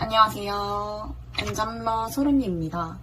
안녕하세요. 엔잡러 소름이입니다.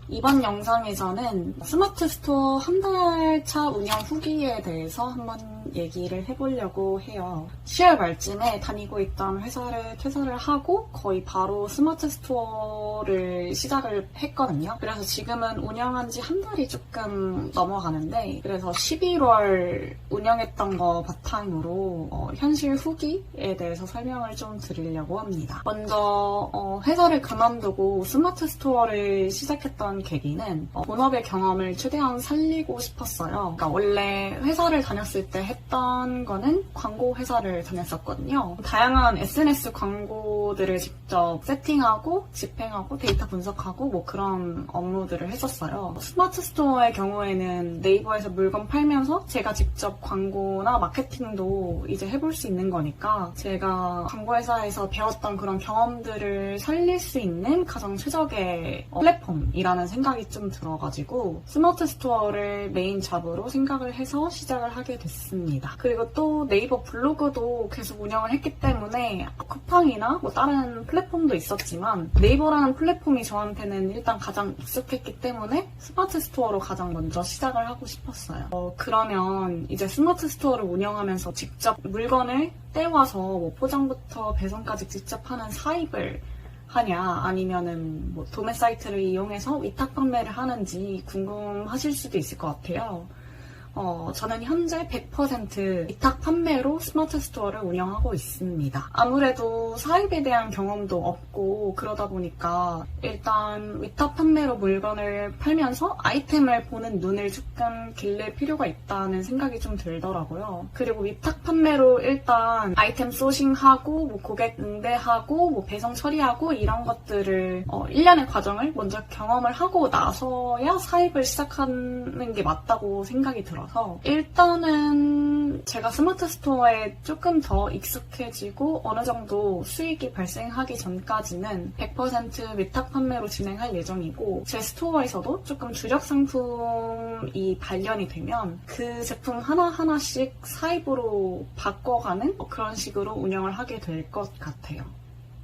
이번 영상에서는 스마트 스토어 한 달 차 운영 후기에 대해서 한번 얘기를 해보려고 해요. 10월 말쯤에 다니고 있던 회사를 퇴사를 하고 거의 바로 스마트 스토어를 시작을 했거든요. 그래서 지금은 운영한 지 한 달이 조금 넘어가는데, 그래서 11월 운영했던 거 바탕으로 현실 후기에 대해서 설명을 좀 드리려고 합니다. 먼저 회사를 그만두고 스마트 스토어를 시작했던 계기는 본업의 경험을 최대한 살리고 싶었어요. 그러니까 원래 회사를 다녔을 때 했던 거는 광고 회사를 다녔었거든요. 다양한 SNS 광고들을 직접 세팅하고 집행하고 데이터 분석하고 뭐 그런 업무들을 했었어요. 스마트 스토어의 경우에는 네이버에서 물건 팔면서 제가 직접 광고나 마케팅도 이제 해볼 수 있는 거니까 제가 광고 회사에서 배웠던 그런 경험들을 살릴 수 있는 가장 최적의 플랫폼이라는 생각이 좀 들어가지고 스마트 스토어를 메인 잡으로 생각을 해서 시작을 하게 됐습니다. 그리고 또 네이버 블로그도 계속 운영을 했기 때문에 쿠팡이나 뭐 다른 플랫폼도 있었지만 네이버라는 플랫폼이 저한테는 일단 가장 익숙했기 때문에 스마트 스토어로 가장 먼저 시작을 하고 싶었어요. 그러면 이제 스마트 스토어를 운영하면서 직접 물건을 떼와서 뭐 포장부터 배송까지 직접 하는 사입을 하냐, 아니면은 뭐 도매 사이트를 이용해서 위탁 판매를 하는지 궁금하실 수도 있을 것 같아요. 저는 현재 100% 위탁 판매로 스마트 스토어를 운영하고 있습니다. 아무래도 사입에 대한 경험도 없고 그러다 보니까 일단 위탁 판매로 물건을 팔면서 아이템을 보는 눈을 조금 기를 필요가 있다는 생각이 좀 들더라고요. 그리고 위탁 판매로 일단 아이템 소싱하고 뭐 고객 응대하고 뭐 배송 처리하고 이런 것들을 1년의 과정을 먼저 경험을 하고 나서야 사입을 시작하는 게 맞다고 생각이 들어요. 일단은 제가 스마트 스토어에 조금 더 익숙해지고 어느 정도 수익이 발생하기 전까지는 100% 위탁 판매로 진행할 예정이고, 제 스토어에서도 조금 주력 상품이 발견이 되면 그 제품 하나하나씩 사입으로 바꿔가는 그런 식으로 운영을 하게 될 것 같아요.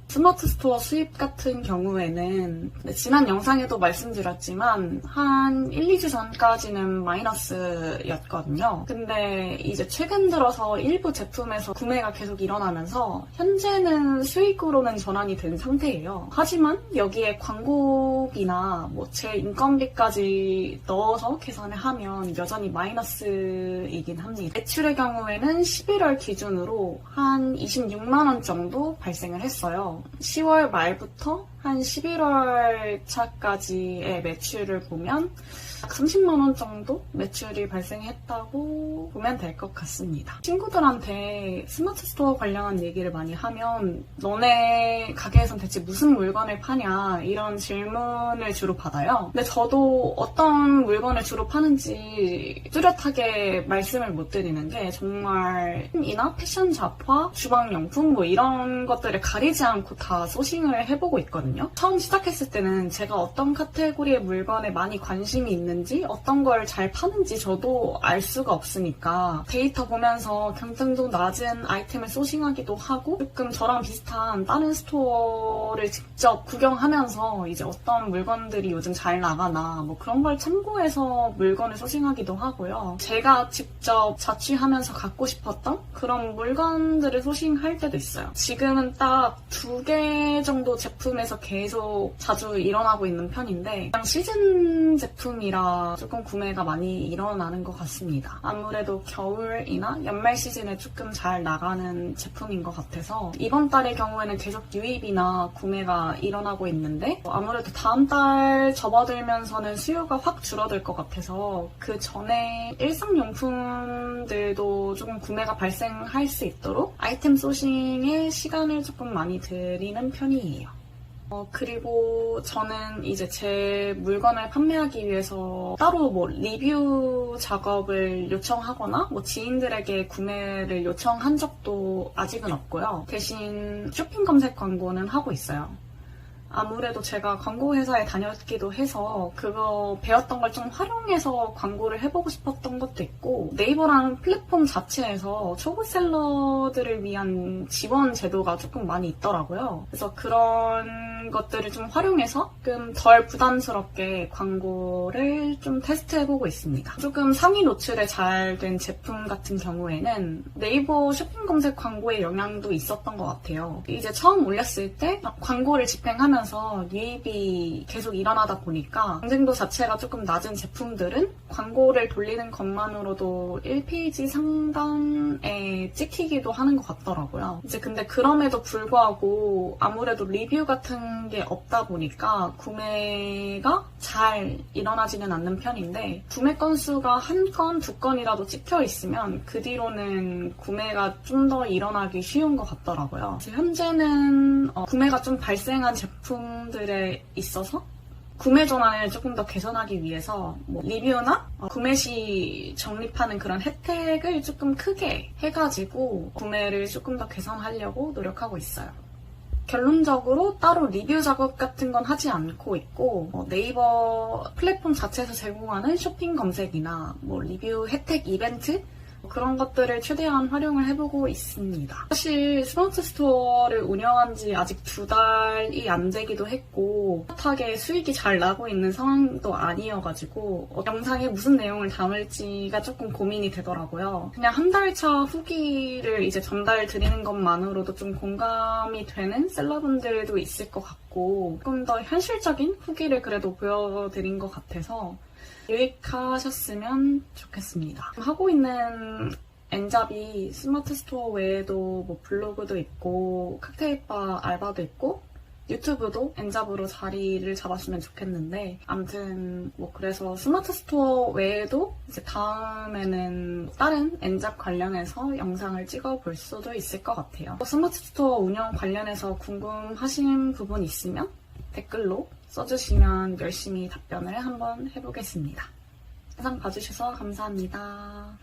스마트 스토어 수입 같은 경우에는 지난 영상에도 말씀드렸지만 한 1, 2주 전까지는 마이너스였거든요. 근데 이제 최근 들어서 일부 제품에서 구매가 계속 일어나면서 현재는 수익으로는 전환이 된 상태예요. 하지만 여기에 광고비나 뭐 제 인건비까지 넣어서 계산을 하면 여전히 마이너스이긴 합니다. 매출의 경우에는 11월 기준으로 한 26만 원 정도 발생을 했어요. 10월 말부터 한 11월 차까지의 매출을 보면 30만 원 정도 매출이 발생했다고 보면 될 것 같습니다. 친구들한테 스마트 스토어 관련한 얘기를 많이 하면 너네 가게에선 대체 무슨 물건을 파냐 이런 질문을 주로 받아요. 근데 저도 어떤 물건을 주로 파는지 뚜렷하게 말씀을 못 드리는 게, 정말 이나 패션 잡화, 주방용품 뭐 이런 것들을 가리지 않고 다 소싱을 해보고 있거든요. 처음 시작했을 때는 제가 어떤 카테고리의 물건에 많이 관심이 있는지 어떤 걸 잘 파는지 저도 알 수가 없으니까 데이터 보면서 경쟁도 낮은 아이템을 소싱하기도 하고, 조금 저랑 비슷한 다른 스토어를 직접 구경하면서 이제 어떤 물건들이 요즘 잘 나가나 뭐 그런 걸 참고해서 물건을 소싱하기도 하고요. 제가 직접 자취하면서 갖고 싶었던 그런 물건들을 소싱할 때도 있어요. 지금은 딱 2개 정도 제품에서 계속 자주 일어나고 있는 편인데, 그냥 시즌 제품이라 조금 구매가 많이 일어나는 것 같습니다. 아무래도 겨울이나 연말 시즌에 조금 잘 나가는 제품인 것 같아서 이번 달의 경우에는 계속 유입이나 구매가 일어나고 있는데, 아무래도 다음 달 접어들면서는 수요가 확 줄어들 것 같아서 그 전에 일상용품들도 조금 구매가 발생할 수 있도록 아이템 소싱에 시간을 조금 많이 들이는 편이에요. 그리고 저는 이제 제 물건을 판매하기 위해서 따로 뭐 리뷰 작업을 요청하거나 뭐 지인들에게 구매를 요청한 적도 아직은 없고요. 대신 쇼핑 검색 광고는 하고 있어요. 아무래도 제가 광고 회사에 다녔기도 해서 그거 배웠던 걸 좀 활용해서 광고를 해보고 싶었던 것도 있고, 네이버라는 플랫폼 자체에서 초보셀러들을 위한 지원 제도가 조금 많이 있더라고요. 그래서 그런 것들을 좀 활용해서 조금 덜 부담스럽게 광고를 좀 테스트해보고 있습니다. 조금 상위 노출에 잘 된 제품 같은 경우에는 네이버 쇼핑 검색 광고의 영향도 있었던 것 같아요. 이제 처음 올렸을 때 광고를 집행하면서 유입이 계속 일어나다 보니까 경쟁도 자체가 조금 낮은 제품들은 광고를 돌리는 것만으로도 1페이지 상단에 찍히기도 하는 것 같더라고요. 이제 근데 그럼에도 불구하고 아무래도 리뷰 같은 게 없다 보니까 구매가 잘 일어나지는 않는 편인데, 구매 건수가 한 건, 두 건이라도 찍혀 있으면 그 뒤로는 구매가 좀 더 일어나기 쉬운 것 같더라고요. 현재는 구매가 좀 발생한 제품들에 있어서 구매 전환을 조금 더 개선하기 위해서 리뷰나 구매 시 적립하는 그런 혜택을 조금 크게 해가지고 구매를 조금 더 개선하려고 노력하고 있어요. 결론적으로 따로 리뷰 작업 같은 건 하지 않고 있고, 네이버 플랫폼 자체에서 제공하는 쇼핑 검색이나 리뷰 혜택 이벤트 그런 것들을 최대한 활용을 해보고 있습니다. 사실 스마트 스토어를 운영한 지 아직 2달이 안 되기도 했고 뚜렷하게 수익이 잘 나고 있는 상황도 아니어가지고 영상에 무슨 내용을 담을지가 조금 고민이 되더라고요. 그냥 한 달 차 후기를 이제 전달 드리는 것만으로도 좀 공감이 되는 셀러분들도 있을 것 같고, 조금 더 현실적인 후기를 그래도 보여드린 것 같아서 유익하셨으면 좋겠습니다. 하고 있는 엔잡이 스마트 스토어 외에도 블로그도 있고 칵테일바 알바도 있고 유튜브도 엔잡으로 자리를 잡았으면 좋겠는데, 아무튼 그래서 스마트 스토어 외에도 이제 다음에는 다른 엔잡 관련해서 영상을 찍어볼 수도 있을 것 같아요. 스마트 스토어 운영 관련해서 궁금하신 부분 있으면 댓글로 써주시면 열심히 답변을 한번 해보겠습니다. 영상 봐주셔서 감사합니다.